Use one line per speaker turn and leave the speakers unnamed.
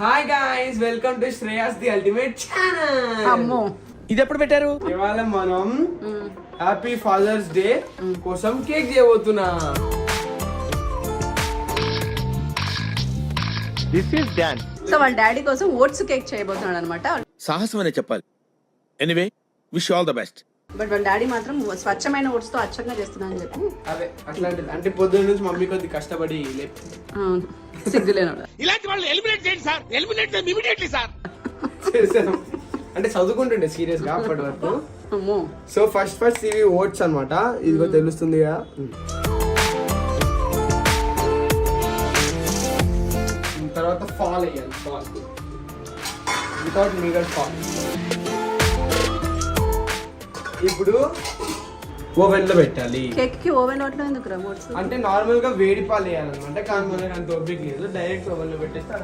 Hi guys, welcome to Shreyas the ultimate channel.
అమ్మో,
ఇది ఎప్పుడు పెట్టారు?
ఇవాళ మనం హ్యాపీ ఫాదర్స్ డే కోసం కేక్ చేయబోతున్నా.
This is Don.
సో వాళ్ళ డాడీ కోసం ఓట్స్ కేక్ చేయబోతున్నాడు అనమాట.
సాహసం అనే చెప్పాలి. Anyway, wish all the best.
But వాళ్ళ డాడీ మాత్రం స్వచ్ఛమైన ఓట్స్ తో అచ్చంగా చేస్తున్నా అని చెప్పి
అదే అట్లాంటిది, అంటే పొద్దున్న నుంచి మమ్మీ కొద్ది కష్టపడి లేపుతుంది.
సిగ్గులేనాడు.
ఇలాంటి వాళ్ళు ఎలిమినేట్ చేయండి సార్, ఎలిమినేట్ చేయండి ఇమిడియట్లీ సార్.
చేసాను అంటే చదువుకుంటుండే సీరియస్ గా అప్పటి వరకు.
అమ్మో,
సో ఫస్ట్ ఇవి ఓట్స్ అన్నమాట. ఇదిగో తెలుస్తుంది కదా. తర్వాత ఫాల్ అయ్యాలి, ఫాల్ వితౌట్ మీగర్ ఫాల్. ఇప్పుడు ఓవెన్ లో పెట్టాలి.
కేక్ కి ఓవెన్ వాటిలో ఎందుకు రా ఓట్స్?
అంటే నార్మల్ గా వేడి పాలు వేయాలన్నమాట, కానీ మనకి అంత ఓపిక లేదు. డైరెక్ట్ ఓవెన్ లో పెట్టేస్తే